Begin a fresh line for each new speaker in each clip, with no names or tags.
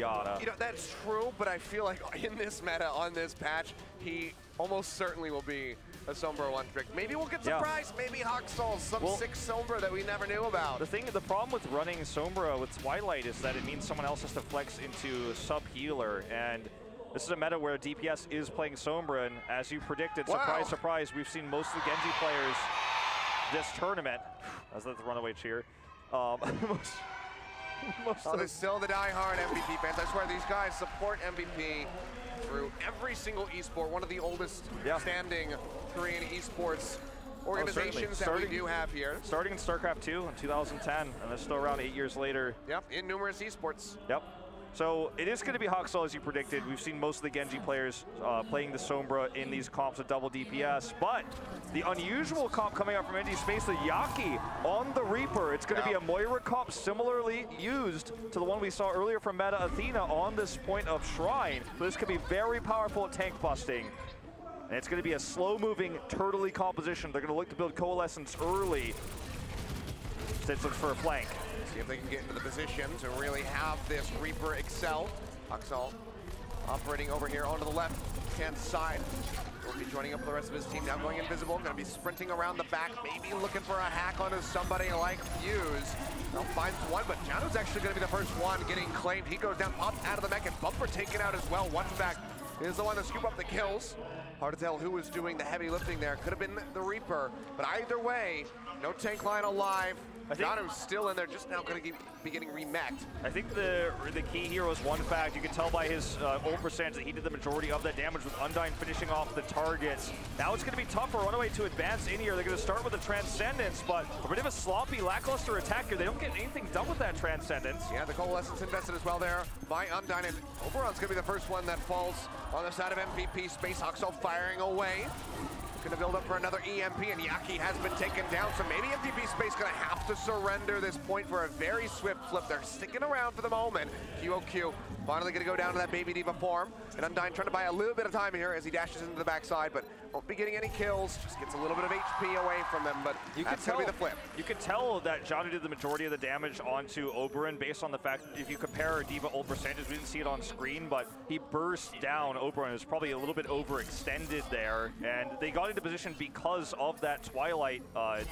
Zenyatta.
You know, that's true, but I feel like in this meta, on this patch, he almost certainly will be a Sombra one trick. Maybe we'll get surprised. Maybe Haxal's some sick Sombra that we never knew about.
The problem with running Sombra with Twilight is that it means someone else has to flex into sub-healer, and this is a meta where DPS is playing Sombra, and as you predicted, surprise, surprise, we've seen most of the Genji players this tournament. As the RunAway cheer.
There's still the die-hard MVP fans. I swear, these guys support MVP through every single esport, one of the oldest standing Korean esports organizations that we do have here.
Starting in StarCraft 2 in 2010, and they're still around 8 years later.
Yep, in numerous esports.
Yep. So it is going to be Haxal, as you predicted. We've seen most of the Genji players playing the Sombra in these comps with double DPS, but the unusual comp coming out from NG Space, the Yaki on the Reaper. It's going to be a Moira comp similarly used to the one we saw earlier from Meta Athena on this point of Shrine. So this could be very powerful at tank busting. And it's going to be a slow-moving, turtley composition. They're going to look to build Coalescence early. Stitch looks for a flank.
See if they can get into the position to really have this Reaper excel. Haxal operating over here onto the left-hand side. Will be joining up with the rest of his team now, going invisible. Going to be sprinting around the back, maybe looking for a hack onto somebody like Fuse. They'll find one, but Janu's actually going to be the first one getting claimed. He goes down, pops out of the mech, and Bumper taken out as well. One back is the one to scoop up the kills. Hard to tell who was doing the heavy lifting there. Could have been the Reaper, but either way, no tank line alive. Janu's still in there, just now going to be getting remech'd.
I think the key here was one fact. You can tell by his ult percentage that he did the majority of that damage with Undyne finishing off the targets. Now it's going to be tough for RunAway to advance in here. They're going to start with a Transcendence, but a bit of a sloppy, lackluster attack here. They don't get anything done with that Transcendence.
Yeah, the Coalescence invested as well there by Undyne, and Oberon's going to be the first one that falls on the side of MVP Space. Haxal firing away. Going to build up for another EMP, and Yaki has been taken down, so maybe MVP Space going to have to surrender this point for a very swift flip. They're sticking around for the moment. QOQ finally going to go down to that Baby Diva form, and Undyne trying to buy a little bit of time here as he dashes into the backside, but won't be getting any kills. Just gets a little bit of HP away from them, but that's going to be the flip.
You could tell that Janu did the majority of the damage onto Oberon based on the fact that if you compare our Diva ult percentages, we didn't see it on screen, but he burst down Oberon. It was probably a little bit overextended there, and they got into position because of that Twilight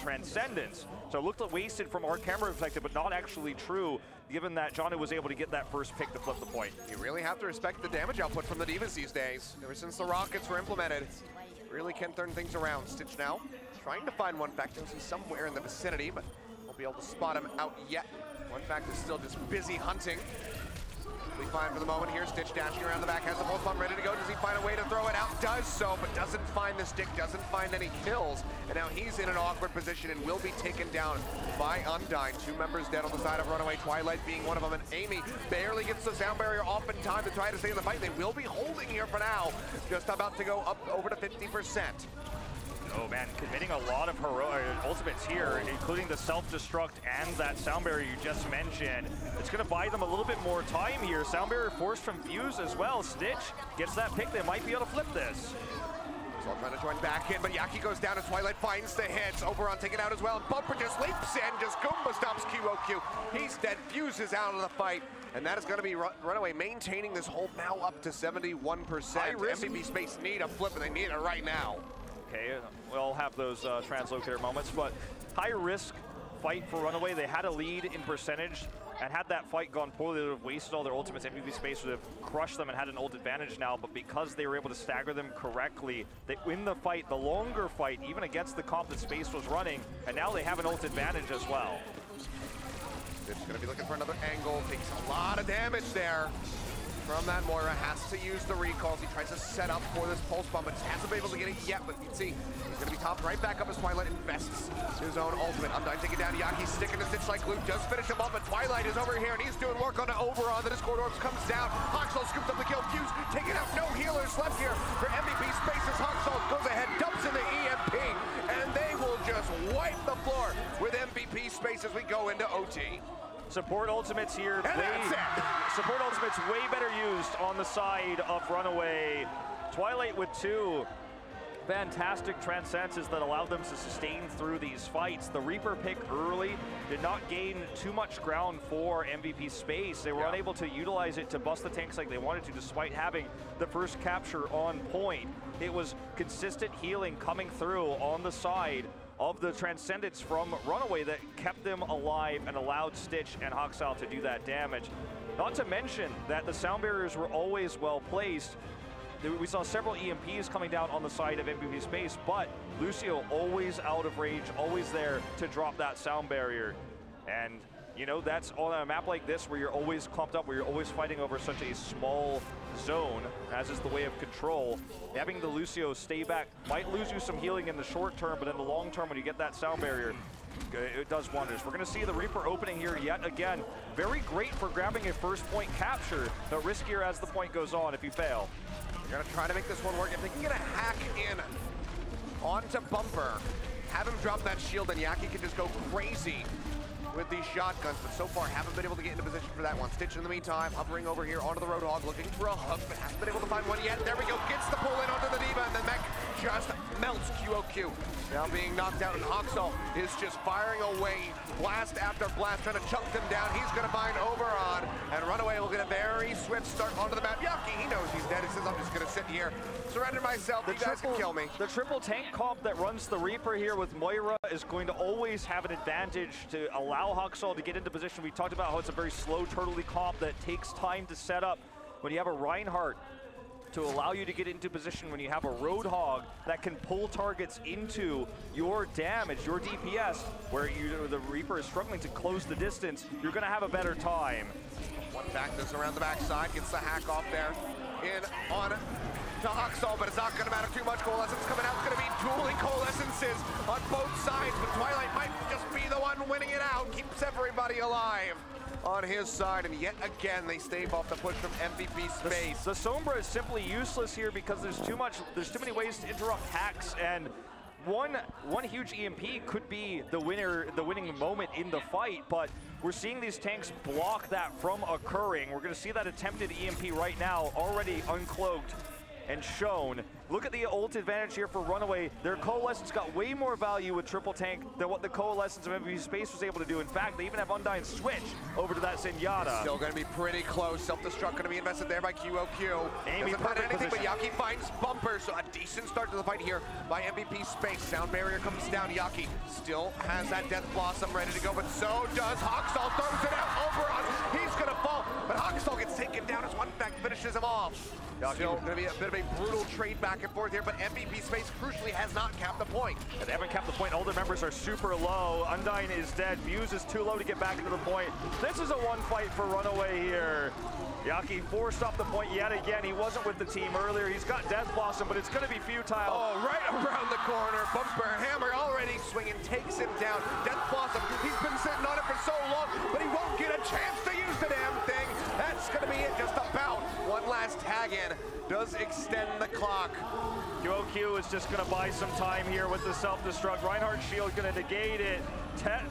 Transcendence. So it looked wasted from our camera perspective, but not actually true, given that Janu was able to get that first pick to flip the point.
You really have to respect the damage output from the Divas these days. Ever since the rockets were implemented, really can turn things around. Stitch now trying to find one fact. He's somewhere in the vicinity, but won't be able to spot him out yet. One fact is still just busy hunting. We fine for the moment here. Stitch dashing around the back, has the pulse bomb ready to go. Does he find a way to throw it out? Does so, but doesn't find the stick, doesn't find any kills. And now he's in an awkward position and will be taken down by Undyne. Two members dead on the side of RunAway, Twilight being one of them, and Amy barely gets the sound barrier off in time to try to stay in the fight. They will be holding here for now. Just about to go up over to 50%.
Oh man, committing a lot of ultimates here, including the self-destruct and that sound barrier you just mentioned. It's going to buy them a little bit more time here. Sound barrier forced from Fuse as well. Stitch gets that pick. They might be able to flip this.
So trying to join back in, but Yaki goes down and Twilight finds the hits. Oberon taken out as well, and Bumper just leaps in, just Goomba stops QOQ. He's dead, Fuse is out of the fight, and that is going to be RunAway maintaining this hold now up to 71%. MVP Space need a flip, and they need it right now.
Okay, we'll have those translocator moments, but high risk fight for RunAway. They had a lead in percentage, and had that fight gone poorly, they would have wasted all their ultimates. MVP Space would have crushed them and had an ult advantage now, but because they were able to stagger them correctly, they win the fight, the longer fight, even against the comp that Space was running, and now they have an ult advantage as well.
It's going to be looking for another angle, takes a lot of damage there from that Moira, has to use the recalls. He tries to set up for this pulse bomb, but hasn't been able to get it yet. But you can see he's going to be topped right back up as Twilight invests his own ultimate. Undyne taking down Yaki, sticking to Stitch like glue, just finish him up, but Twilight is over here and he's doing work on the Overon. The Discord Orbs comes down. Haxal scoops up the kill. Fuse taking out, no healers left here for MVP Spaces. Haxal goes ahead, dumps in the EMP, and they will just wipe the floor with MVP Space as we go into OT.
Support ultimates here.
And that's it.
Support ultimates way better used on the side of RunAway. Twilight with 2. fantastic transcenses that allowed them to sustain through these fights. The Reaper pick early did not gain too much ground for MVP Space. They were unable to utilize it to bust the tanks like they wanted to, despite having the first capture on point. It was consistent healing coming through on the side of the Transcendence from RunAway that kept them alive and allowed Stitch and Hoxile to do that damage. Not to mention that the sound barriers were always well placed. We saw several EMPs coming down on the side of MVP Space, but Lucio always out of range, always there to drop that sound barrier. And, you know, that's on a map like this where you're always clumped up, where you're always fighting over such a small zone, as is the way of control. Having the Lucio stay back might lose you some healing in the short term, but in the long term, when you get that sound barrier, it does wonders. We're going to see the Reaper opening here yet again. Very great for grabbing a first point capture, but riskier as the point goes on if you fail.
They're gonna try to make this one work. If they can get a hack in onto Bumper, have him drop that shield, and Yaki can just go crazy with these shotguns, but so far haven't been able to get into position for that one. Stitch in the meantime, hovering over here onto the Roadhog, looking for a hook, but hasn't been able to find one yet. There we go, gets the pull in onto the Diva, and the mech just melts QOQ. Now being knocked out, and Hoxile is just firing away, blast after blast, trying to chunk them down. He's gonna find Oberon, and RunAway will get a very swift start onto the map. Yaki, he knows he's dead. He says, I'm just gonna sit here, surrender myself, you guys can kill me.
The triple tank comp that runs the Reaper here with Moira is going to always have an advantage to allow Hoxile to get into position. We talked about how it's a very slow turtley comp that takes time to set up. When you have a Reinhardt to allow you to get into position, when you have a Roadhog that can pull targets into your damage, your DPS, where the Reaper is struggling to close the distance, you're gonna have a better time.
One back goes around the backside, gets the hack off there. In on to Hoxile, but it's not gonna matter too much. Coalescence coming out, it's gonna be dueling Coalescences on both sides, but Twilight might just be the one winning it out, keeps everybody alive on his side, and yet again they stave off the push from MVP Space.
The Sombra is simply useless here because there's too many ways to interrupt hacks, and one huge EMP could be the winning moment in the fight, but we're seeing these tanks block that from occurring. We're gonna see that attempted EMP right now, already uncloaked and shown. Look at the ult advantage here for RunAway. Their Coalescence got way more value with triple tank than what the Coalescence of MVP Space was able to do. In fact, they even have Undyne switch over to that Zenyatta.
Still gonna be pretty close. Self-destruct gonna be invested there by QOQ.
Amy,
doesn't find anything, but Yaki finds Bumper, so a decent start to the fight here by MVP Space. Sound barrier comes down. Yaki still has that Death Blossom ready to go, but so does Hoxile. Throws it out. Oberon, he's gonna fall, but Hoxile gets taken down as one back finishes him off. Still gonna be a bit of a brutal trade back and forth here, but MVP Space crucially has not capped the point.
They haven't capped the point. All their members are super low. Undyne is dead. Fuse is too low to get back into the point. This is a one fight for RunAway here. Yaki forced off the point yet again. He wasn't with the team earlier. He's got Death Blossom, but it's going to be futile.
Oh, right around the corner. Bumper hammer already swinging, takes him down. Death Blossom, he's been sitting on it for so long, but he won't get a chance to use the damn thing. That's going to be it, just about. One last tag in does extend the clock.
QOQ is just going to buy some time here with the self-destruct. Reinhardt's shield going to negate it.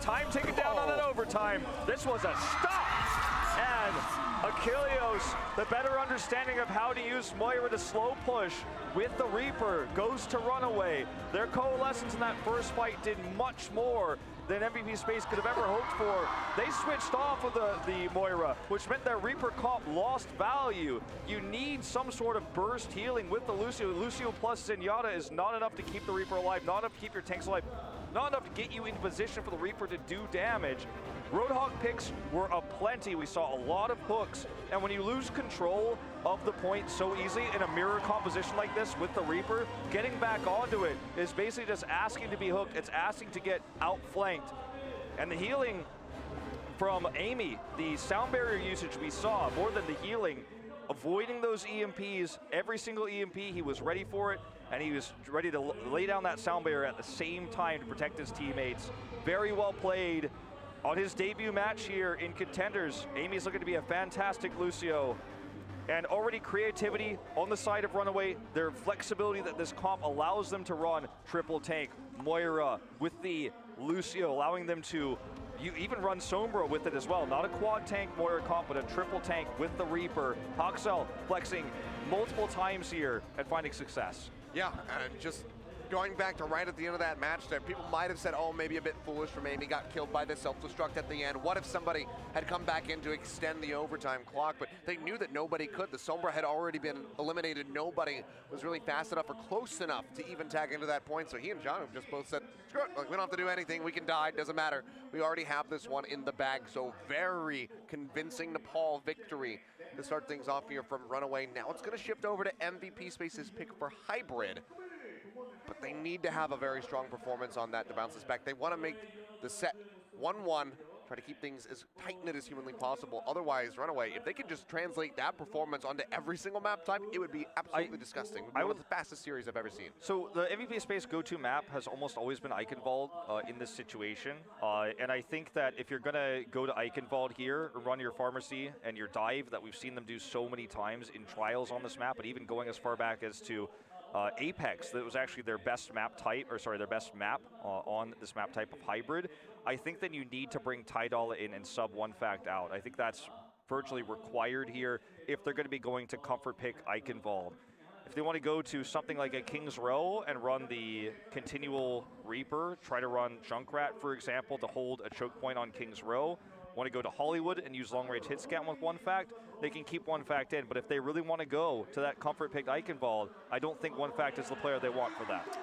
Time taken down on an overtime. This was a stop. And Achilios, the better understanding of how to use Moira to slow push with the Reaper, goes to RunAway. Their Coalescence in that first fight did much more than MVP Space could have ever hoped for. They switched off of the Moira, which meant that Reaper comp lost value. You need some sort of burst healing with the Lucio. Lucio plus Zenyatta is not enough to keep the Reaper alive, not enough to keep your tanks alive, not enough to get you in position for the Reaper to do damage. Roadhog picks were aplenty. We saw a lot of hooks, and when you lose control of the point so easily in a mirror composition like this with the Reaper, getting back onto it is basically just asking to be hooked. It's asking to get outflanked. And the healing from Amy, the sound barrier usage we saw, more than the healing, avoiding those EMPs, every single EMP, he was ready for it, and he was ready to lay down that sound barrier at the same time to protect his teammates. Very well played. On his debut match here in Contenders, Amy's looking to be a fantastic Lucio. And already creativity on the side of RunAway, their flexibility that this comp allows them to run triple tank, Moira with the Lucio, allowing them to even run Sombra with it as well. Not a quad tank Moira comp, but a triple tank with the Reaper. Hoxile flexing multiple times here and finding success.
Yeah, and just going back to right at the end of that match there, people might have said, oh, maybe a bit foolish from Amy, got killed by the self-destruct at the end. What if somebody had come back in to extend the overtime clock? But they knew that nobody could. The Sombra had already been eliminated. Nobody was really fast enough or close enough to even tag into that point. So he and John just both said, screw it, like, we don't have to do anything. We can die, doesn't matter. We already have this one in the bag. So very convincing Nepal victory to start things off here from RunAway. Now it's going to shift over to MVP Space's pick for Hybrid. But they need to have a very strong performance on that to bounce this back. They want to make the set 1-1, try to keep things as tight-knit as humanly possible. Otherwise, RunAway, if they could just translate that performance onto every single map type, it would be absolutely disgusting. It would be one of the fastest series I've ever seen.
So the MVP Space go-to map has almost always been Eichenwald in this situation. And I think that if you're going to go to Eichenwald here, run your Pharmacy and your Dive that we've seen them do so many times in trials on this map, but even going as far back as to Apex, that was actually their best map type, or sorry, their best map on this map type of Hybrid. I think then you need to bring Tidala in and sub one fact out. I think that's virtually required here if they're going to be going to comfort pick Eichenwald. If they want to go to something like a King's Row and run the continual Reaper, try to run Junkrat, for example, to hold a choke point on King's Row, want to go to Hollywood and use long-range hit scan with one fact, they can keep one fact in. But if they really want to go to that comfort pick Eichenwald, I don't think one fact is the player they want for that.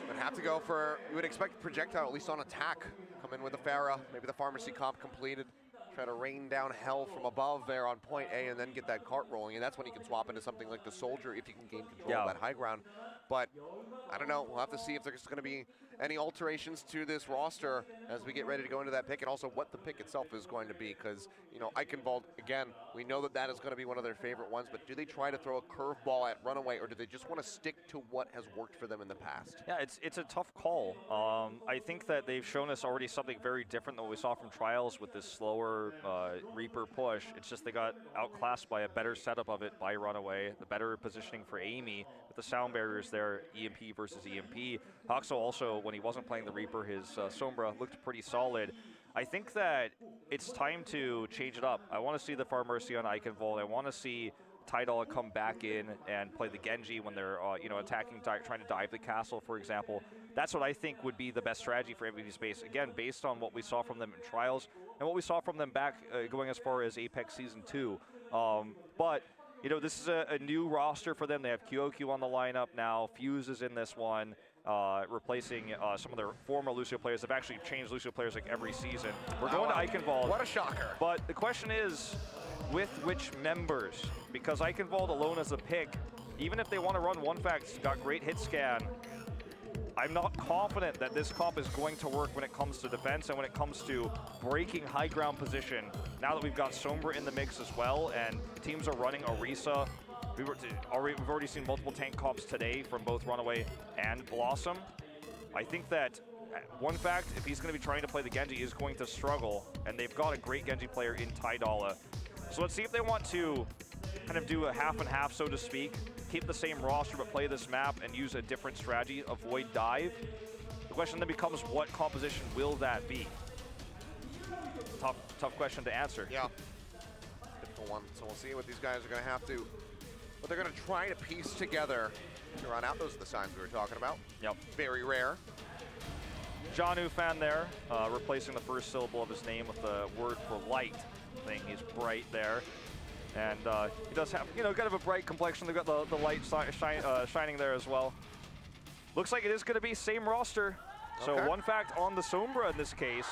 Would have to go for, you would expect projectile at least on attack. Come in with the Pharah, maybe the Pharmacy comp completed. Try to rain down hell from above there on point A and then get that cart rolling. And that's when you can swap into something like the Soldier if you can gain control of that high ground. But I don't know, we'll have to see if there's going to be any alterations to this roster as we get ready to go into that pick, and also what the pick itself is going to be, because, you know, Eichenwald, again, we know that that is going to be one of their favorite ones, but do they try to throw a curveball at RunAway, or do they just want to stick to what has worked for them in the past? Yeah,
it's a tough call. I think that they've shown us already something very different than what we saw from Trials with this slower Reaper push. It's just they got outclassed by a better setup of it by RunAway, the better positioning for Amy with the sound barriers there, EMP versus EMP. Hoxo also, when he wasn't playing the Reaper, his Sombra looked pretty solid. I think that it's time to change it up. I want to see the Pharmacy on Eichenwald. I want to see Tidala come back in and play the Genji when they're you know, attacking, trying to dive the castle, for example. That's what I think would be the best strategy for MVP Space. Again, based on what we saw from them in Trials and what we saw from them back going as far as Apex Season 2. But you know, this is a new roster for them. They have QOQ on the lineup now. Fuse is in this one, replacing some of their former Lucio players. They've actually changed Lucio players like every season. We're going to Eichenwald.
What a shocker.
But the question is, with which members? Because Eichenwald alone as a pick, even if they want to run one fact, got great hit scan, I'm not confident that this comp is going to work when it comes to defense and when it comes to breaking high ground position. Now that we've got Sombra in the mix as well, and teams are running Orisa, we've already seen multiple tank comps today from both RunAway and Blossom. I think that one fact, if he's going to be trying to play the Genji, is going to struggle, and they've got a great Genji player in Tidala. So let's see if they want to kind of do a half and half, so to speak, keep the same roster but play this map and use a different strategy, avoid dive. The question then becomes, what composition will that be? Tough question to answer.
Yeah, difficult one. So we'll see what these guys are going to have to, what they're going to try to piece together to run out. Those are the signs we were talking about.
Yep.
Very rare.
Janu fan there, replacing the first syllable of his name with the word for light. Thing, he's bright there. And he does have, you know, kind of a bright complexion. They've got the light shining there as well. Looks like it is going to be same roster. Okay. So one fact on the Sombra in this case.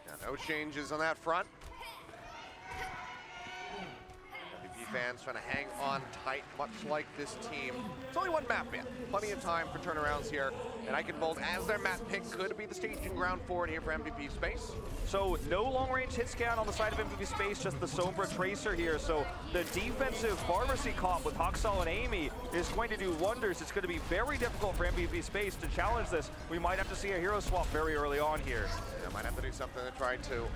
Yeah, no changes on that front. MVP fans trying to hang on tight, much like this team. It's only one map yet. Plenty of time for turnarounds here. And Eichenwald, as their map pick, could be the staging ground for it here for MVP Space.
So no long-range hit scan on the side of MVP Space, just the Sombra Tracer here. So the defensive Pharmacy comp with Hoxal and Amy is going to do wonders. It's going to be very difficult for MVP Space to challenge this. We might have to see a hero swap very early on here.
Yeah, might have to do something to try to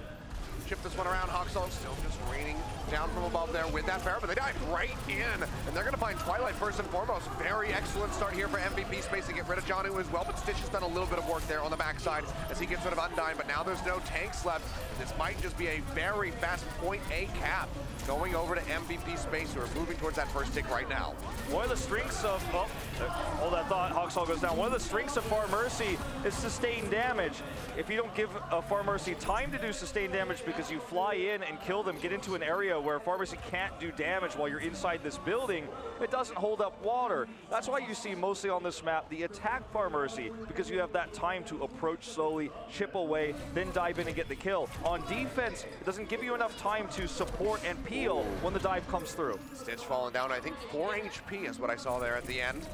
shift this one around. Hoxal still just raining down down from above there with that Pharah, but they dive right in, and they're going to find Twilight first and foremost. Very excellent start here for MVP Space to get rid of Janu as well, but Stitch has done a little bit of work there on the backside as he gets rid of Undyne, but now there's no tanks left. This might just be a very fast point A cap going over to MVP Space, who are moving towards that first tick right now.
One of the strengths of, hold that thought, Hawksall goes down. One of the strengths of Far Mercy is sustained damage. If you don't give Far Mercy time to do sustained damage because you fly in and kill them, get into an area where Far Mercy can't do damage while you're inside this building, it doesn't hold up water. That's why you see mostly on this map the attack Far Mercy, because you have that time to approach slowly, chip away, then dive in and get the kill. On defense, it doesn't give you enough time to support and peel when the dive comes through.
Stitch falling down, I think 4 HP is what I saw there at the end.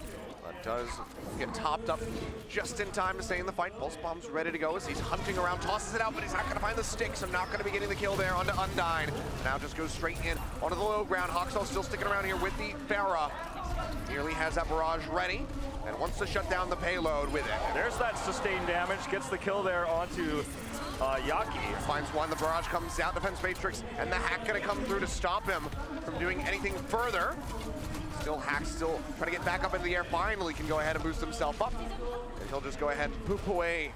But does get topped up just in time to stay in the fight. Pulse Bomb's ready to go as he's hunting around, tosses it out, but he's not going to find the stick, so not going to be getting the kill there onto Undyne. Now just goes straight in onto the low ground. Hawksall still sticking around here with the Pharah. Nearly has that barrage ready and wants to shut down the payload with it.
There's that sustained damage, gets the kill there onto Yaki.
Finds one, the barrage comes out, defense matrix, and the hack gonna come through to stop him from doing anything further. Still Hack, still trying to get back up into the air, finally can go ahead and boost himself up. And he'll just go ahead and poop away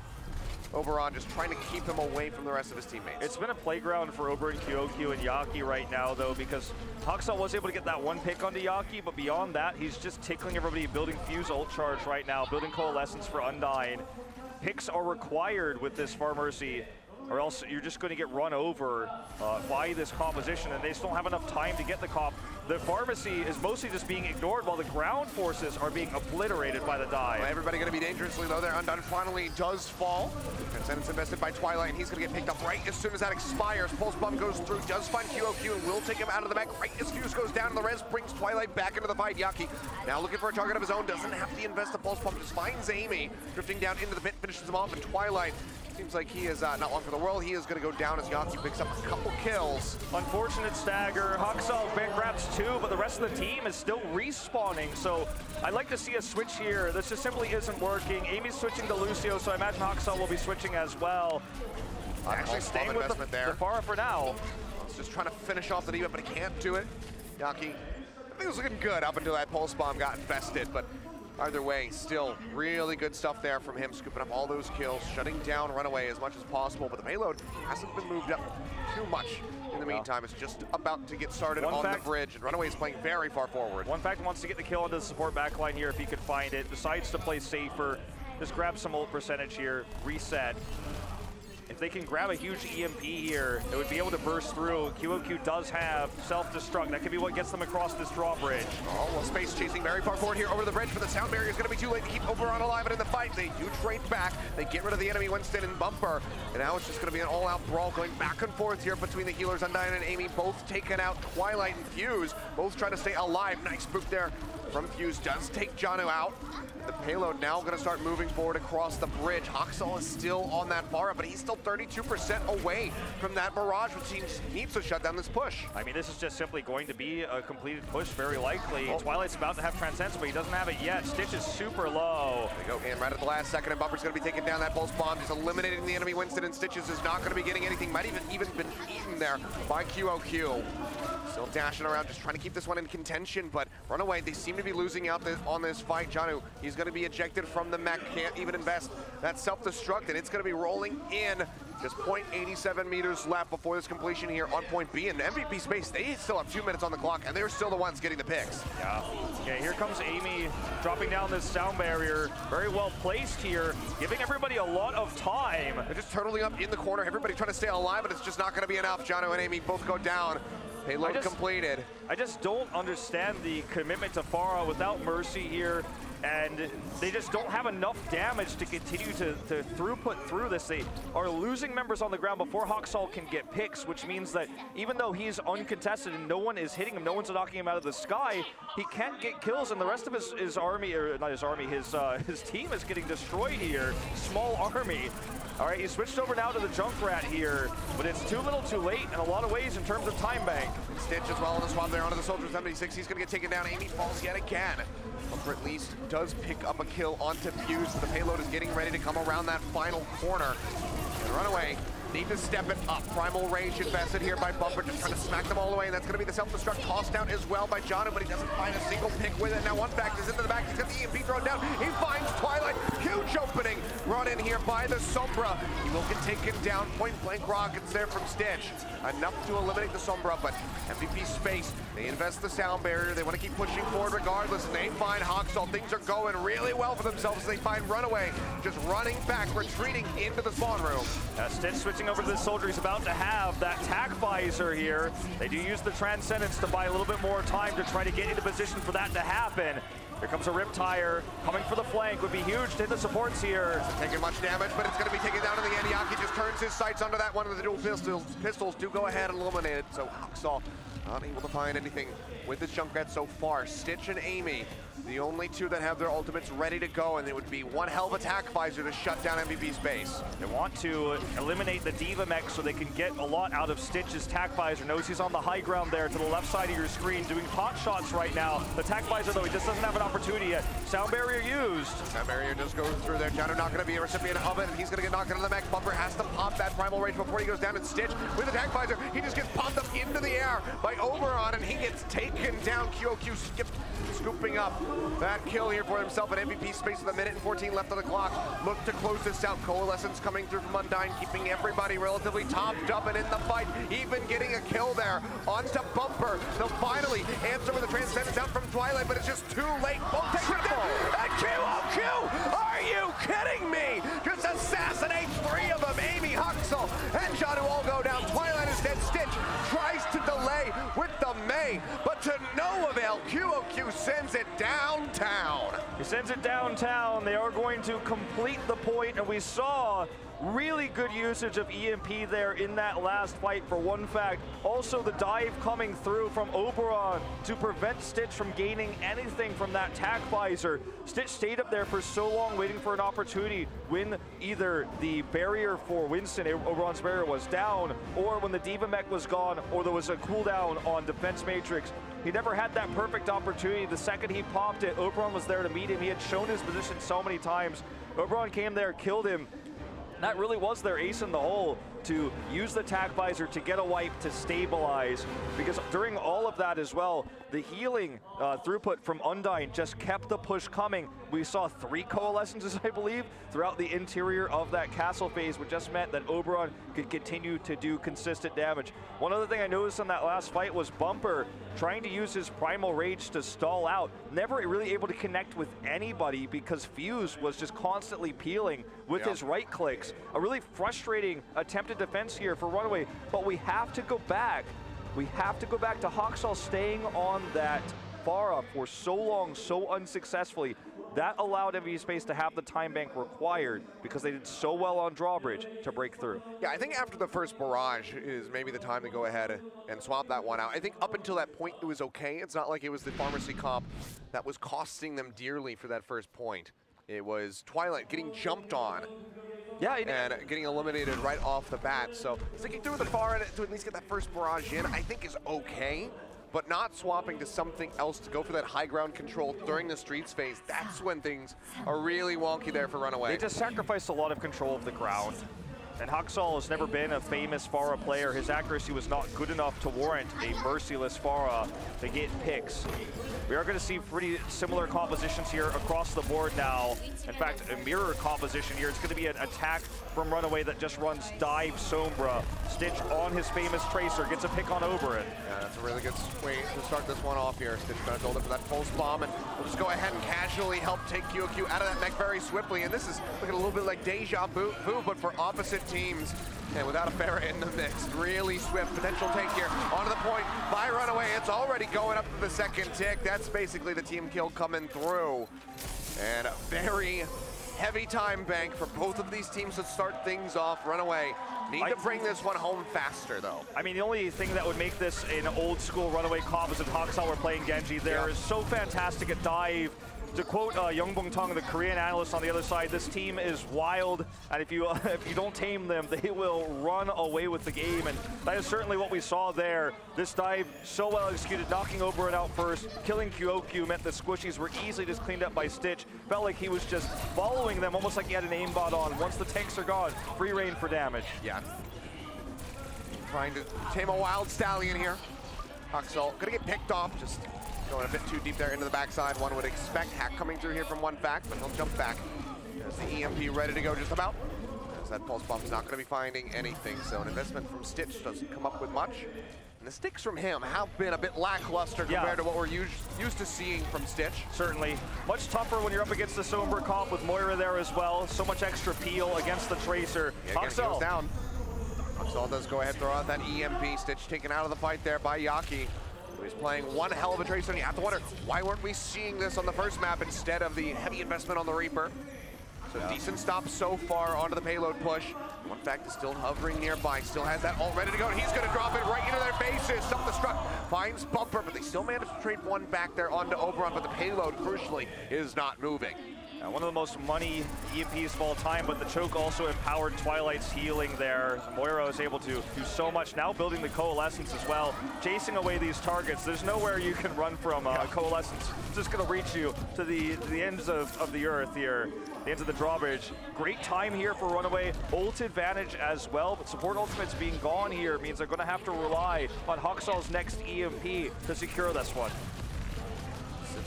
Oberon, just trying to keep him away from the rest of his teammates.
It's been a playground for Ober and QOQ and Yaki right now, though, because Hawksall was able to get that one pick onto Yaki, but beyond that, he's just tickling everybody, building Fuse ult charge right now, building Coalescence for Undyne. Picks are required with this Far Mercy, or else you're just going to get run over by this composition, and they just don't have enough time to get the comp. The Pharmacy is mostly just being ignored while the ground forces are being obliterated by the dive.
Well, everybody going to be dangerously low there. Undyne finally does fall. Transcendence invested by Twilight, and he's going to get picked up right as soon as that expires. Pulse Bomb goes through, does find QOQ, and will take him out of the mech right as Fuse goes down, and the res brings Twilight back into the fight. Yaki now looking for a target of his own, doesn't have to invest the Pulse Bomb, just finds Amy, drifting down into the pit, finishes him off, and Twilight seems like he is not long for the world. He is going to go down as Yaki picks up a couple kills.
Unfortunate stagger. Hawksall grabs 2, but the rest of the team is still respawning. So I'd like to see a switch here. This just simply isn't working. Amy's switching to Lucio, so I imagine Hawksall will be switching as well. Actually staying with the Pharah for now.
He's just trying to finish off the D.Va, but he can't do it. Yaki, I think it was looking good up until that Pulse Bomb got infested, but either way, still really good stuff there from him, scooping up all those kills, shutting down RunAway as much as possible, but the payload hasn't been moved up too much in the meantime. It's just about to get started on the bridge, and RunAway is playing very far forward.
One Fact wants to get the kill onto the support backline here if he could find it, decides to play safer, just grab some ult percentage here, reset. If they can grab a huge EMP here, it would be able to burst through. QOQ does have self-destruct. That could be what gets them across this drawbridge.
Oh, well, Space chasing very far forward here over the bridge, but the sound barrier is going to be too late to keep Oberon alive and in the fight. They do trade back. They get rid of the enemy Winston and Bumper, and now it's just going to be an all-out brawl going back and forth here between the healers, Undyne and Amy, both taking out Twilight and Fuse, both trying to stay alive. Nice boot there from Fuse, does take Janu out. The payload now going to start moving forward across the bridge. Hawksall is still on that bar, but he's still 32% away from that barrage, which he needs to shut down this push.
I mean, this is just simply going to be a completed push, very likely. Oh. Twilight's about to have Transcendence, but he doesn't have it yet. Stitch is super low.
There we go, and right at the last second, and Bumper's going to be taking down that Pulse Bomb, just eliminating the enemy Winston, and Stitches is not going to be getting anything, might even been eaten there by QOQ. Still dashing around, just trying to keep this one in contention, but RunAway, they seem to be losing out on this fight. Janu, he's going to be ejected from the mech, can't even invest that self-destruct, and it's going to be rolling in. Just 0.87 meters left before this completion here on point B, and MVP Space, they still have 2 minutes on the clock, and they're still the ones getting the picks.
Yeah. Okay, here comes Amy dropping down this sound barrier. Very well placed here, giving everybody a lot of time.
They're just turtling up in the corner, everybody trying to stay alive, but it's just not going to be enough. Janu and Amy both go down. Payload completed.
I just don't understand the commitment to Pharah without Mercy here, and they just don't have enough damage to continue to throughput through this. They are losing members on the ground before Hawksall can get picks, which means that even though he's uncontested and no one is hitting him, no one's knocking him out of the sky, he can't get kills, and the rest of his army, or not his army, his team is getting destroyed here. Small army. All right, he switched over now to the Junkrat here, but it's too little too late in a lot of ways in terms of time bank.
Stitch as well on the swap there onto the Soldier 76. He's going to get taken down. Amy falls yet again. Bumper at least does pick up a kill onto Fuse. The payload is getting ready to come around that final corner. And RunAway Need to step it up. Primal Rage invested here by Bumper, just trying to smack them all away, and that's going to be the self-destruct tossed down as well by Janu, but he doesn't find a single pick with it. Now one back is into the back. He's got the EMP thrown down. He finds Twilight. Huge opening. Run in here by the Sombra. He will get taken down. Point blank rockets there from Stitch. Enough to eliminate the Sombra, but MVP space. They invest the sound barrier. They want to keep pushing forward regardless, and they find Hoxall. Things are going really well for themselves as they find RunAway just running back, retreating into the spawn room.
Stitch switching over to the soldier. He's about to have that tack visor here. They do use the Transcendence to buy a little bit more time to try to get into position for that to happen. Here comes a Riptire, coming for the flank, would be huge to hit the supports here.
Isn't taking much damage, but it's going to be taken down in the end. Yaki just turns his sights onto that one of the dual pistols do go ahead and eliminate it, so Hoxall not able to find anything with this Junkrat so far. Stitch and Amy, the only two that have their ultimates ready to go, and it would be one hell of a tack visor to shut down MVP's base.
They want to eliminate the Diva mech so they can get a lot out of Stitch's tack visor. Knows he's on the high ground there to the left side of your screen, doing pot shots right now. The tack visor, though, he just doesn't have an opportunity yet. Sound barrier used.
Sound barrier just goes through there. Janu not going to be a recipient of it, and he's going to get knocked into the mech. Bumper has to pop that Primal Rage before he goes down, and Stitch with the tack visor, he just gets popped up into the air by Oberon, and he gets taken down. QOQ scooping up that kill here for himself at MVP space with 1:14 left on the clock. Look to close this out. Coalescence coming through from Undyne, keeping everybody relatively topped up and in the fight, even getting a kill there. Onto Bumper. They'll finally answer with a Transcendence out from Twilight, but it's just too late. Both take it down. And QOQ! Are you kidding me? Just assassinate three of them. Amy, Hoxall, and Janu all go down. Twilight is dead. Stitch tries to delay with the May, but to no avail. QOQ sends it downtown.
He sends it downtown. They are going to complete the point, and we saw really good usage of EMP there in that last fight for one fact. Also the dive coming through from Oberon to prevent Stitch from gaining anything from that tack visor. Stitch stayed up there for so long waiting for an opportunity when either the barrier for Winston, Oberon's barrier, was down, or when the Diva mech was gone, or there was a cooldown on Defense Matrix. He never had that perfect opportunity. The second he popped it, Oberon was there to meet him. He had shown his position so many times. Oberon came there, killed him. That really was their ace in the hole, to use the tack visor to get a wipe to stabilize, because during all of that as well, the healing throughput from Undyne just kept the push coming. We saw 3 coalescences, I believe, throughout the interior of that castle phase, which just meant that Oberon could continue to do consistent damage. One other thing I noticed in that last fight was Bumper trying to use his Primal Rage to stall out, never really able to connect with anybody because Fuse was just constantly peeling with his right clicks. A really frustrating attempted defense here for RunAway, but we have to go back. We have to go back to Hoxall staying on that Pharah for so long, so unsuccessfully. That allowed MVP Space to have the time bank required because they did so well on Drawbridge to break through.
Yeah, I think after the first barrage is maybe the time to go ahead and swap that one out. I think up until that point it was okay. It's not like it was the pharmacy comp that was costing them dearly for that first point. It was Twilight getting jumped on. Yeah, and getting eliminated right off the bat. So sticking through the far end to at least get that first barrage in, I think is okay. But not swapping to something else to go for that high ground control during the streets phase, that's when things are really wonky there for RunAway.
They just sacrificed a lot of control of the ground. And Hoxall has never been a famous Pharah player. His accuracy was not good enough to warrant a merciless Pharah to get picks. We are going to see pretty similar compositions here across the board now. In fact, a mirror composition here. It's going to be an attack from RunAway that just runs dive Sombra. Stitch on his famous Tracer, gets a pick on Oberon.
Yeah, that's a really good way to start this one off here. Stitch going to build up for that pulse bomb, and we'll just go ahead and casually help take QOQ out of that mech very swiftly. And this is looking a little bit like deja vu, but for opposite teams. And without a Pharah in the mix, really swift potential take here. Onto the point by RunAway. It's already going up to the second tick. That's basically the team kill coming through. And a very heavy time bank for both of these teams to start things off. RunAway need to bring this one home faster, though.
I mean, the only thing that would make this an old school RunAway comp is if Hoxall were playing Genji. They're so fantastic at dive. To quote Youngbong Tong, the Korean analyst on the other side, this team is wild, and if you don't tame them, they will run away with the game, and that is certainly what we saw there. This dive so well executed, knocking Oberon out first, killing QOQ meant the squishies were easily just cleaned up by Stitch. Felt like he was just following them, almost like he had an aimbot on. Once the tanks are gone, free reign for damage.
Yeah. trying to tame a wild stallion here. Huxel gonna get picked off, just going a bit too deep there into the backside. One would expect Hack coming through here from one fact, but he'll jump back. There's the EMP ready to go just about. As that pulse bomb's not gonna be finding anything, so an investment from Stitch doesn't come up with much. And the sticks from him have been a bit lackluster compared to what we're used to seeing from Stitch.
Certainly. Much tougher when you're up against the Sombra comp with Moira there as well. So much extra peel against the Tracer.
Huxel down. Huxel does go ahead, throw out that EMP. Stitch taken out of the fight there by Yaki. He's playing one hell of a Tracer, and you have to wonder, why weren't we seeing this on the first map instead of the heavy investment on the Reaper? So decent stop so far onto the payload push. One fact is still hovering nearby, still has that all ready to go, and he's gonna drop it right into their faces. Self-destruct, finds Bumper, but they still manage to trade one back there onto Oberon, but the payload, crucially, is not moving.
One of the most money EMPs of all time, but the choke also empowered Twilight's healing there. Moira is able to do so much, now building the Coalescence as well, chasing away these targets. There's nowhere you can run from Coalescence. It's just gonna reach you to the ends of the earth here, the ends of the drawbridge. Great time here for RunAway, ult advantage as well, but support ultimates being gone here means they're gonna have to rely on Huxel's next EMP to secure this one.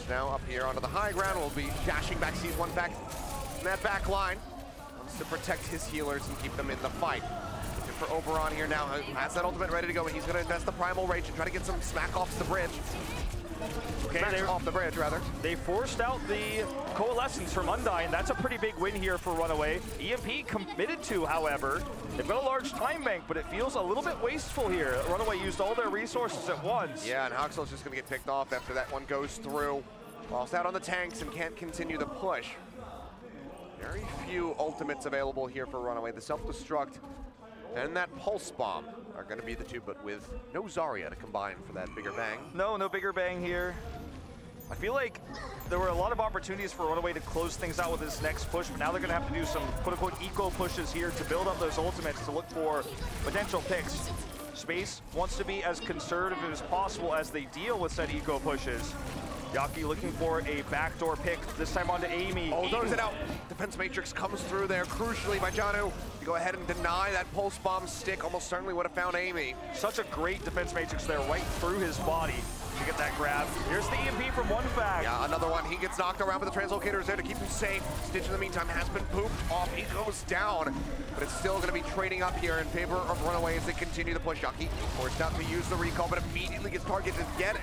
Now up here onto the high ground, will be dashing back, sees one back in that back line. Wants to protect his healers and keep them in the fight. Looking for Oberon here now, has that ultimate ready to go, and he's gonna invest the Primal Rage and try to get some smack offs the bridge. Okay, off the bridge, rather.
They forced out the Coalescence from Undyne. That's a pretty big win here for RunAway. EMP committed to, however. They've got a large time bank, but it feels a little bit wasteful here. RunAway used all their resources at once.
Yeah, and Huxel's just gonna get picked off after that one goes through. Lost out on the tanks and can't continue the push. Very few ultimates available here for RunAway. The self-destruct and that pulse bomb are going to be the two, but with no Zarya to combine for that bigger bang.
No bigger bang here. I feel like there were a lot of opportunities for RunAway to close things out with this next push, but now they're going to have to do some quote-unquote eco pushes here to build up those ultimates to look for potential picks. Space wants to be as conservative as possible as they deal with said eco pushes. Yaki looking for a backdoor pick, this time onto Amy.
Oh, throws it out. Defense Matrix comes through there, crucially by Janu. To go ahead and deny that pulse bomb stick, almost certainly would have found Amy.
Such a great Defense Matrix there, right through his body to get that grab. Here's the EMP from one fact.
Yeah, another one. He gets knocked around, but the translocator is there to keep him safe. Stitch in the meantime has been pooped off. He goes down, but it's still going to be trading up here in favor of RunAway as they continue to push. Yaki forced out to use the recall, but immediately gets targeted again,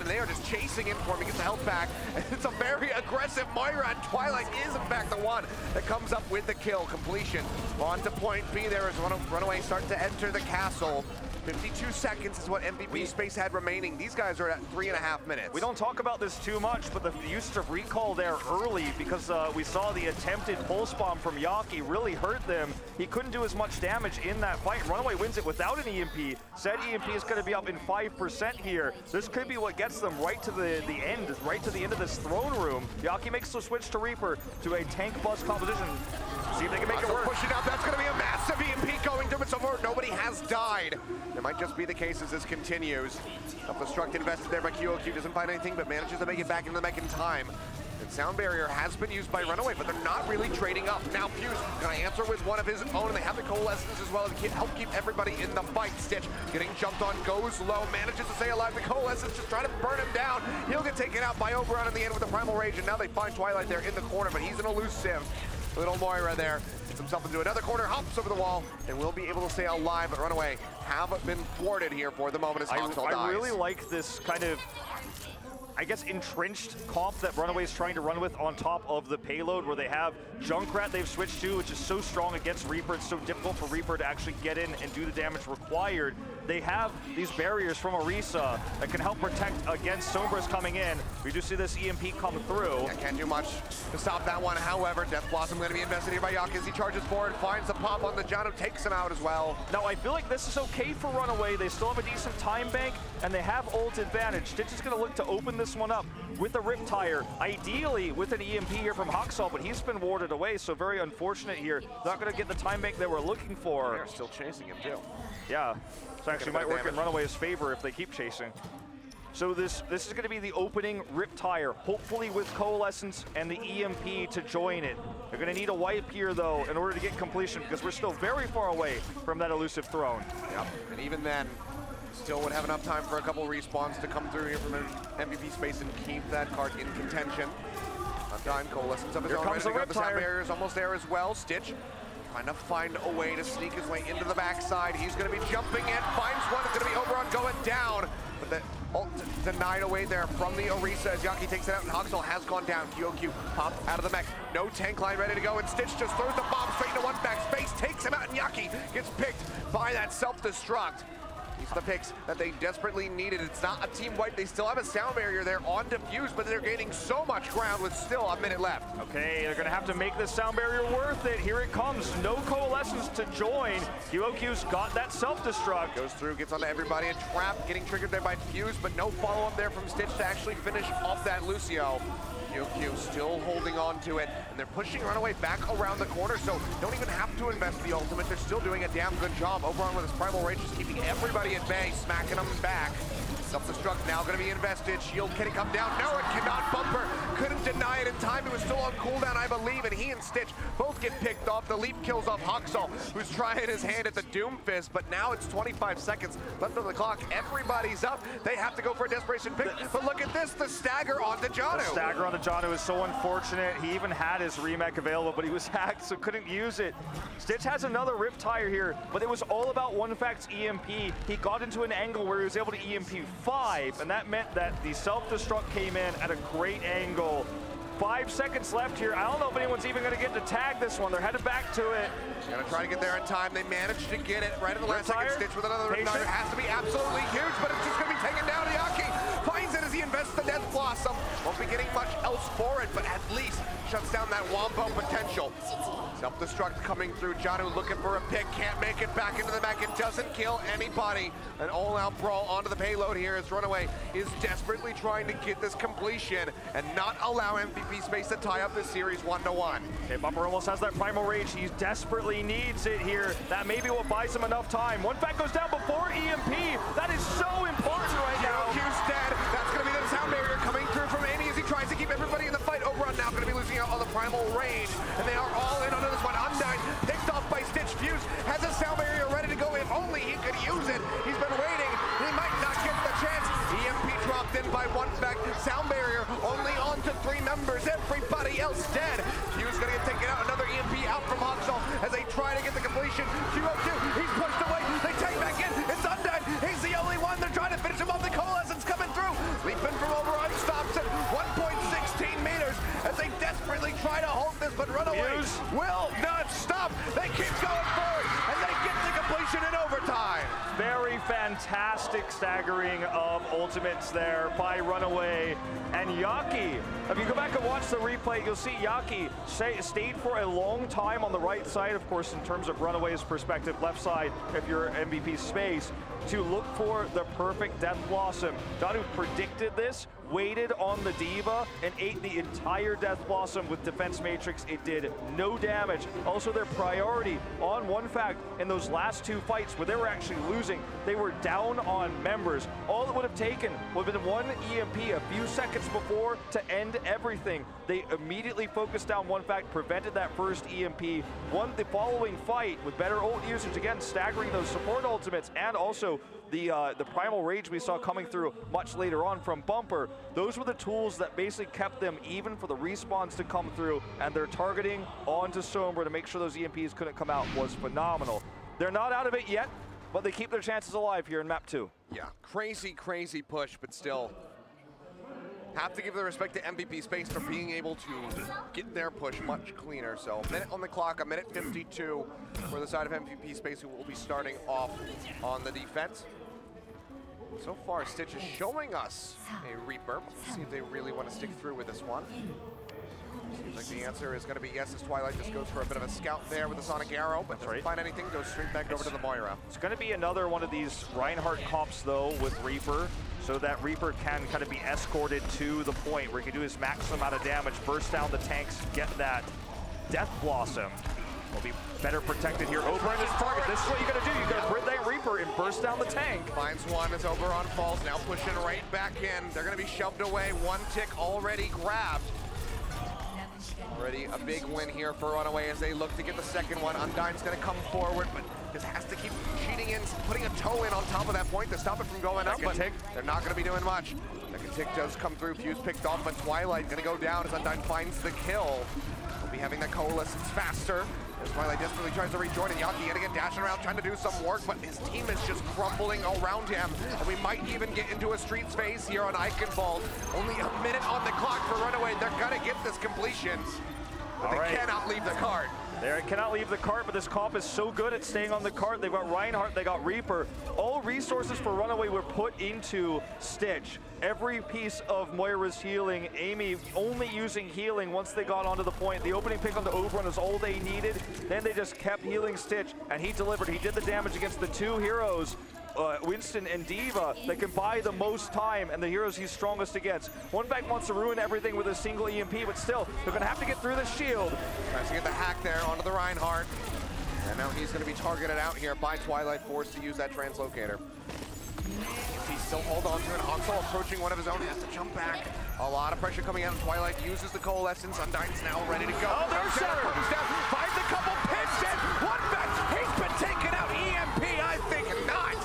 and they are just chasing in for him. He gets the health back, and it's a very aggressive Moira, and Twilight is in fact the one that comes up with the kill. Completion on to point B there as RunAway start to enter the castle. 52 seconds is what MVP Space had remaining. These guys are at 3.5 minutes.
We don't talk about this too much, but the usage of recall there early, because we saw the attempted pulse bomb from Yaki really hurt them. He couldn't do as much damage in that fight. RunAway wins it without an EMP. Said EMP is going to be up in 5% here. This could be what gets them right to the end, right to the end of this throne room. Yaki makes the switch to Reaper to a tank plus composition. See if they can make it work.
Pushing out, that's going to be a massive EMP going through it so far. Nobody has died. It might just be the case as this continues. Self-destruct invested there by QOQ, doesn't find anything, but manages to make it back into the mech in time. And Sound Barrier has been used by RunAway, but they're not really trading up. Now Fuse gonna answer with one of his own, and they have the Coalescence as well to help keep everybody in the fight. Stitch getting jumped on, goes low, manages to stay alive. The Coalescence just trying to burn him down. He'll get taken out by Oberon in the end with the Primal Rage, and now they find Twilight there in the corner, but he's an elusive. Little Moira there gets himself into another corner, hops over the wall, and will be able to stay alive, but RunAway have been thwarted here for the moment as Huxel dies.
I really like this kind of, I guess, entrenched comp that RunAway is trying to run with on top of the payload, where they have Junkrat they've switched to, which is so strong against Reaper. It's so difficult for Reaper to actually get in and do the damage required. They have these barriers from Orisa that can help protect against Sombra's coming in. We do see this EMP come through.
Yeah, can't do much to stop that one. However, Death Blossom going to be invested here by Yaki as he charges forward, finds the pop on the Janu, takes him out as well.
Now, I feel like this is okay for RunAway. They still have a decent time bank, and they have ult advantage. Stitch is going to look to open this one up with a Riptire, ideally with an EMP here from Huxel, but he's been warded away, so very unfortunate here. Not going to get the time bank they were looking for.
They're still chasing him, too.
Yeah. So actually might work in RunAway's favor if they keep chasing. So this is going to be the opening Riptire, hopefully with Coalescence and the EMP to join it. They're going to need a wipe here, though, in order to get completion, because we're still very far away from that elusive throne.
Yep, and even then, still would have enough time for a couple respawns to come through here from MVP space and keep that card in contention. On time, Coalescence of his own ready to go. The sound barrier is almost there as well. Stitch trying to find a way to sneak his way into the backside. He's going to be jumping in, finds one. It's going to be Oberon going down. But the ult denied away there from the Orisa as Yaki takes it out, and Hoxel has gone down. QOQ popped out of the mech. No tank line ready to go, and Stitch just throws the bomb straight into one back space, takes him out, and Yaki gets picked by that self-destruct. These are the picks that they desperately needed. It's not a team wipe. They still have a sound barrier there on defuse, but they're gaining so much ground with still a minute left.
Okay, they're going to have to make this sound barrier worth it. Here it comes. No Coalescence to join. QOQ's got that self-destruct.
Goes through, gets onto everybody. A trap getting triggered there by Fuse, but no follow-up there from Stitch to actually finish off that Lucio. QOQ still holding on to it, and they're pushing RunAway back around the corner, so don't even have to invest the ultimate. They're still doing a damn good job. Oberon with his Primal Rage is keeping everybody at bay, smacking them back. Self-destruct now going to be invested. Shield, can it come down? No, it cannot. Bumper couldn't deny it in time. It was still on cooldown, I believe, and he and Stitch both get picked off. The leap kills off Hoxel, who's trying his hand at the Doom Fist, but now it's 25 seconds left on the clock. Everybody's up. They have to go for a desperation pick, but look at this, the stagger onto Janu.
The stagger on the Janu is so unfortunate. He even had his remake available, but he was hacked, so couldn't use it. Stitch has another Riptire here, but it was all about one fact's EMP. He got into an angle where he was able to EMP 5, and that meant that the self-destruct came in at a great angle. 5 seconds left here. I don't know if anyone's even going to get to tag this one. They're headed back to it.
Gonna try to get there in time. They managed to get it right at the last second. Stitch with another Riptire. Has to be absolutely huge, but it's just going to be taken down. Yaki finds it as he invests the Death Blossom. Won't be getting much else for it, but at least shuts down that Wombo potential. Self-destruct coming through. Janu looking for a pick. Can't make it back into the back. It doesn't kill anybody. An all-out brawl onto the payload here as RunAway is desperately trying to get this completion and not allow MVP space to tie up this series 1-1.
Okay, Bumper almost has that Primal Rage. He desperately needs it here. That may be what buys him enough time. One fact goes down before EMP. That is so important right now.
QOQ's dead. That's going to be the sound barrier coming through from Amy as he tries to keep everybody in the fight. Oberon now going to be losing out on the Primal Rage, and they are all in onto this one. Undyne picked off by Stitch. Fuse has a sound barrier ready to go. If only he could use it. He's been waiting. He might not get the chance. EMP dropped in by one back. Sound barrier only on to 3 members. Everybody else dead. Fuse going to get taken out. Another EMP out from Hoxel as they try to get the completion. QO2, he's pushed away. They take back in. It's Undyne. He's the only one. They're trying to finish him off. The Coalescence coming through. Leaping from Oberon stops at 1.16 meters as they desperately try to hold this, but RunAway will not stop. They keep going forward, and they get the completion in overtime.
Very fantastic staggering of ultimates there by RunAway. And Yaki, if you go back and watch the replay, you'll see Yaki stayed for a long time on the right side, of course, in terms of RunAway's perspective, left side, if you're MVP space, to look for the perfect Death Blossom. Janu predicted this, waited on the Diva, and ate the entire Death Blossom with Defense Matrix. It did no damage. Also, their priority on one fact in those last 2 fights where they were actually losing, they were down on members. All it would have taken would have been one EMP a few seconds before to end everything. They immediately focused down one fact, prevented that first EMP, won the following fight with better ult usage, again, staggering those support ultimates, and also the Primal Rage we saw coming through much later on from Bumper. Those were the tools that basically kept them even for the respawns to come through, and their targeting onto Sombra to make sure those EMPs couldn't come out was phenomenal. They're not out of it yet, but they keep their chances alive here in map 2.
Yeah, crazy, crazy push, but still have to give the respect to MVP space for being able to get their push much cleaner. So a minute on the clock, a minute 52 for the side of MVP space, who will be starting off on the defense. So far, Stitch is showing us a Reaper. Let's see if they really want to stick through with this one. Seems like the answer is going to be yes, as Twilight just goes for a bit of a scout there with the Sonic Arrow, but doesn't find anything, goes straight back over to the Moira.
It's going to be another one of these Reinhardt comps, though, with Reaper, so that Reaper can kind of be escorted to the point where he can do his maximum amount of damage, burst down the tanks, get that Death Blossom. Will be better protected here. Oberon is target. This is what you got to do. You got to bring that Reaper Reaper and burst down the tank.
Finds one as Oberon falls, now pushing right back in. They're gonna be shoved away. One tick already grabbed. Already a big win here for RunAway as they look to get the second one. Undyne's gonna come forward, but just has to keep cheating in, putting a toe in on top of that point to stop it from going up, but they're not gonna be doing much. Second tick does come through, Fuse picked off, but Twilight gonna go down as Undyne finds the kill. We'll be having that coalescence faster. As Twilight desperately tries to rejoin, and Yaki yet again dashing around trying to do some work, but his team is just crumbling around him. And we might even get into a streets phase here on Eichenwald. Only a minute on the clock for RunAway. They're gonna get this completion, but they cannot leave the cart.
They cannot leave the cart, but this comp is so good at staying on the cart. They've got Reinhardt, they got Reaper. All resources for RunAway were put into Stitch. Every piece of Moira's healing, Amy only using healing once they got onto the point. The opening pick on the Oberon is all they needed. Then they just kept healing Stitch, and he delivered. He did the damage against the two heroes, Winston and Diva, that can buy the most time, and the heroes he's strongest against. OneBack wants to ruin everything with a single EMP, but still, they're gonna have to get through the shield.
Tries to get the hack there onto the Reinhardt. And now he's gonna be targeted out here by Twilight, forced to use that translocator. He still hold on to it. Hansel approaching one of his own, has to jump back. A lot of pressure coming out. Twilight uses the coalescence. Undyne's now ready to go.
Oh, there's Seth.
Comes down, finds a couple pins in. OneBack, he's been taken out. EMP, I think not.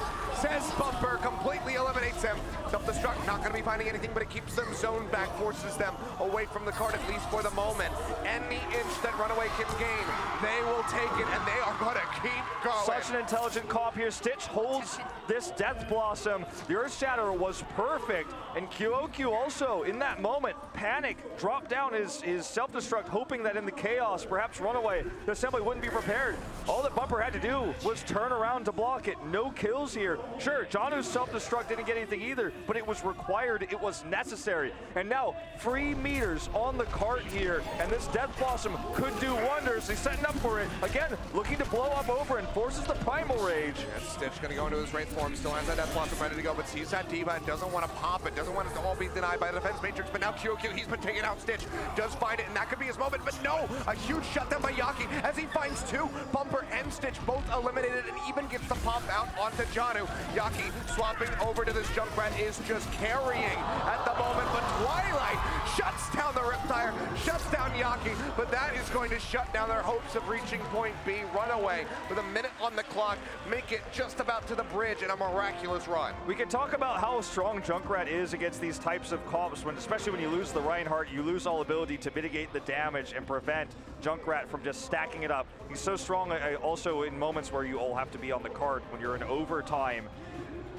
Says Bumper, completely eliminates him. Self-destruct, not going to be finding anything, but it keeps them zoned back, forces them away from the cart, at least for the moment. Any inch that RunAway can gain, they will take it, and they are going to keep going.
Such an intelligent comp here. Stitch holds this Death Blossom. The Earthshatter was perfect, and QOQ also, in that moment, panic, dropped down his self-destruct, hoping that in the chaos, perhaps RunAway, the assembly wouldn't be prepared. All that Bumper had to do was turn around to block it. No kills here. Sure, Janu's self-destruct didn't get anything either, but it was required, it was necessary. And now, free meters on the cart here, and this Death Blossom could do wonders. He's setting up for it. Again, looking to blow up over and forces the Primal Rage.
And Stitch gonna go into his Wraith form, still has that Death Blossom ready to go, but sees that Diva and doesn't want to pop it, doesn't want it to all be denied by the defense matrix, but now QOQ, he's been taking out Stitch, does find it, and that could be his moment, but no! A huge shutdown by Yaki as he finds two. Bumper and Stitch both eliminated, and even gets the pop out onto Janu. Yaki swapping over to this Junkrat is just carrying at the moment, but Twilight shuts down the Riptire, shuts down Yaki, but that is going to shut down their hopes of reaching point B. RunAway with a minute on the clock, make it just about to the bridge in a miraculous run.
We can talk about how strong Junkrat is against these types of comps, especially when you lose the Reinhardt, you lose all ability to mitigate the damage and prevent Junkrat from just stacking it up. He's so strong also in moments where you all have to be on the cart when you're in overtime.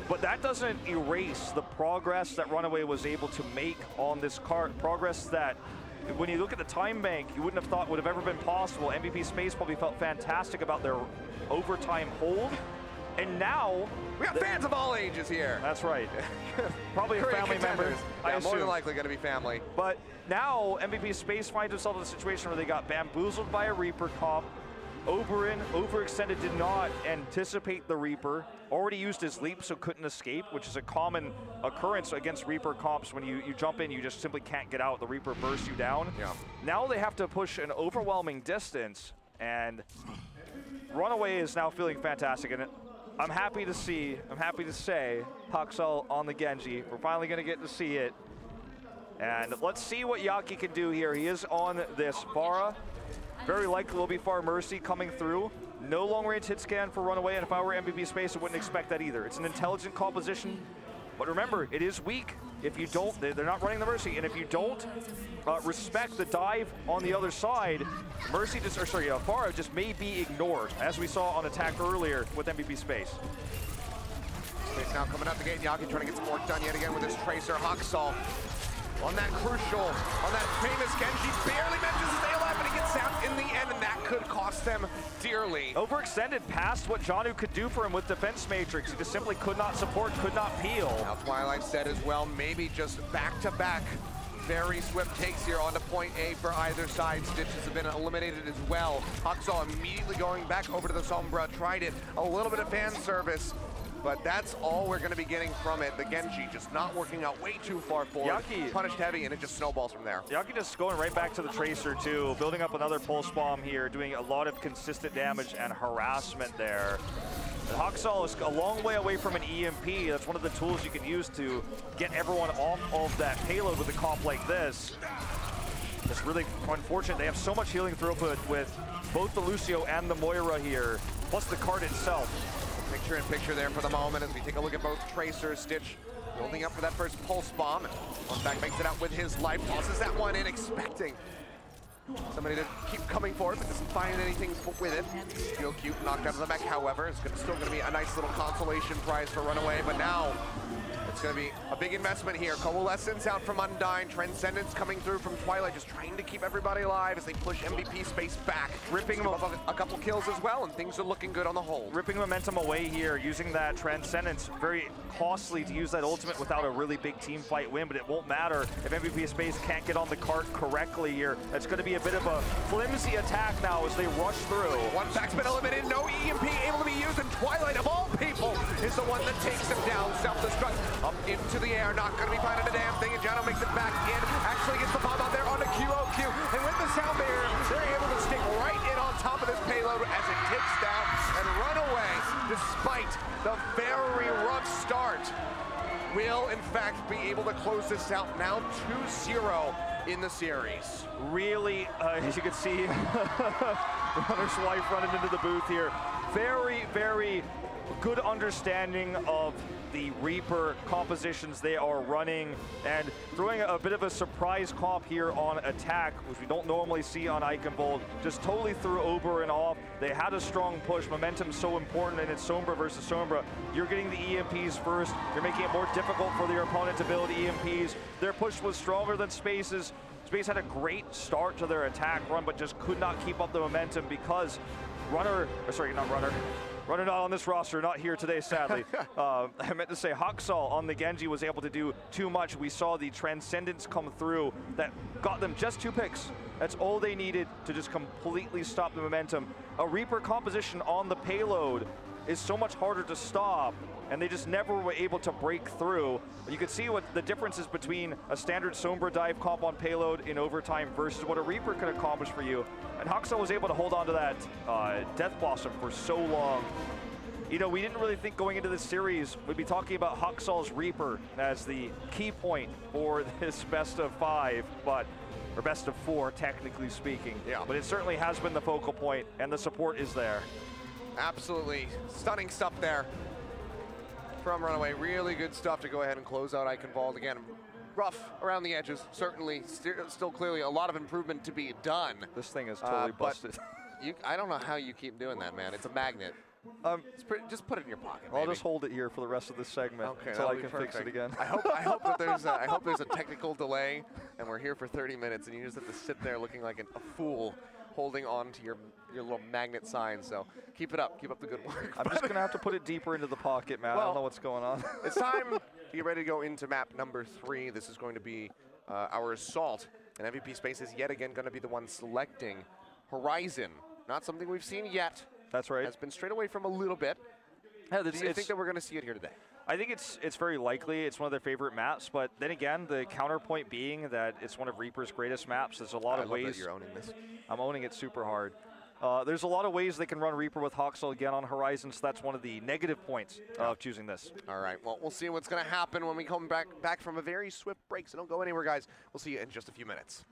But that doesn't erase the progress that RunAway was able to make on this cart. Progress that, when you look at the time bank, you wouldn't have thought would have ever been possible. MVP Space probably felt fantastic about their overtime hold. And now,
we got fans of all ages here.
That's right. Probably a family member.
Yeah, more than likely going to be family.
But now, MVP Space finds himself in a situation where they got bamboozled by a Reaper comp. Oberon, overextended, did not anticipate the Reaper. Already used his leap, so couldn't escape, which is a common occurrence against Reaper comps. When you jump in, you just simply can't get out. The Reaper bursts you down.
Yeah.
Now they have to push an overwhelming distance, and RunAway is now feeling fantastic. And I'm happy to say, Haksal on the Genji. We're finally going to get to see it. And let's see what Yaki can do here. He is on this Pharah. Very likely will be Far Mercy coming through. No long-range hit scan for RunAway, and if I were MVP Space, I wouldn't expect that either. It's an intelligent composition, but remember, it is weak. If you don't, they're not running the Mercy, and if you don't respect the dive on the other side, Mercy just, or sorry, Pharah just may be ignored, as we saw on attack earlier with MVP Space.
Space now coming out the gate. Yaki trying to get some work done yet again with his Tracer. Haksal on that crucial, on that famous Genji, barely mentions his ALF, and he gets out in the end, and that could cost them dearly.
Overextended past what Janu could do for him with Defense Matrix. He just simply could not support, could not peel.
Now Twilight said as well, maybe just back-to-back very swift takes here onto point A for either side. Stitches have been eliminated as well. Haksal immediately going back over to the Sombra, tried it, a little bit of fan service. But that's all we're going to be getting from it. The Genji just not working out way too far forward.
Yaki
punished heavy, and it just snowballs from there.
Yaki just going right back to the Tracer, too. Building up another pulse bomb here, doing a lot of consistent damage and harassment there. And Haksal is a long way away from an EMP. That's one of the tools you can use to get everyone off of that payload with a comp like this. It's really unfortunate. They have so much healing throughput with both the Lucio and the Moira here, plus the card itself.
Picture in picture there for the moment as we take a look at both Tracer, Stitch, building up for that first pulse bomb. And one back makes it out with his life, tosses that one in, expecting somebody to keep coming forward, but doesn't find anything with it. Real cute, knocked out of the mech, however. It's still going to be a nice little consolation prize for RunAway, but now it's going to be a big investment here. Coalescence out from Undyne, Transcendence coming through from Twilight, just trying to keep everybody alive as they push MVP space back. Ripping them a couple kills as well, and things are looking good on the whole.
Ripping momentum away here, using that Transcendence. Very costly to use that ultimate without a really big team fight win, but it won't matter if MVP space can't get on the cart correctly here. That's going to be a bit of a flimsy attack now as they rush through.
One back's been eliminated, no EMP able to be used, and Twilight, of all people, is the one that takes him down. Self-destruct up into the air, not going to be finding a damn thing, and Jano makes it back in, actually gets the bomb out there onto QOQ, and with the sound barrier, they're able to stick right in on top of this payload as it ticks down, and RunAway, despite the very rough start, will in fact be able to close this out now 2-0 in the series.
Really, as you can see, Runner's wife running into the booth here. Very, very good understanding of the Reaper compositions they are running, and throwing a bit of a surprise comp here on attack, which we don't normally see on Eichenwald. Just totally threw Oberon off. They had a strong push. Momentum's so important, and it's Sombra versus Sombra. You're getting the EMPs first. You're making it more difficult for your opponent to build EMPs. Their push was stronger than Space's. Space had a great start to their attack run, but just could not keep up the momentum because Runner not on this roster, not here today, sadly. I meant to say Haksal on the Genji was able to do too much. We saw the Transcendence come through that got them just 2 picks. That's all they needed to just completely stop the momentum. A Reaper composition on the payload is so much harder to stop, and they just never were able to break through. You could see what the difference is between a standard Sombra dive comp on payload in overtime versus what a Reaper could accomplish for you. And Haksal was able to hold on to that Death Blossom for so long. You know, we didn't really think going into this series we'd be talking about Haksal's Reaper as the key point for this best of 5, or best of 4, technically speaking.
Yeah.
But it certainly has been the focal point, and the support is there.
Absolutely stunning stuff there from RunAway. Really good stuff to go ahead and close out Eichenwald. Again, rough around the edges. Certainly, still clearly a lot of improvement to be done.
This thing is totally busted.
I don't know how you keep doing that, man. It's a magnet. Just put it in your pocket.
I'll just hold it here for the rest of this segment until I can fix it again.
I hope that there's a technical delay, and we're here for 30 minutes, and you just have to sit there looking like a fool, holding on to your little magnet sign. So keep it up. Keep up the good work.
I'm just gonna have to put it deeper into the pocket, man. I don't know what's going on.
It's time to get ready to go into map number 3. This is going to be our assault, and MVP Space is yet again going to be the one selecting Horizon. Not something we've seen yet.
That's right.
Has been strayed away from a little bit.
Yeah,
Do you think that we're going to see it here today?
I think it's very likely. It's one of their favorite maps, but then again, the counterpoint being that it's one of Reaper's greatest maps. There's a lot of ways.
I love that you're owning this.
I'm owning it super hard. There's a lot of ways they can run Reaper with Haksal again on Horizon, so that's one of the negative points of choosing this.
All right, well, we'll see what's going to happen when we come back from a very swift break, so don't go anywhere, guys. We'll see you in just a few minutes.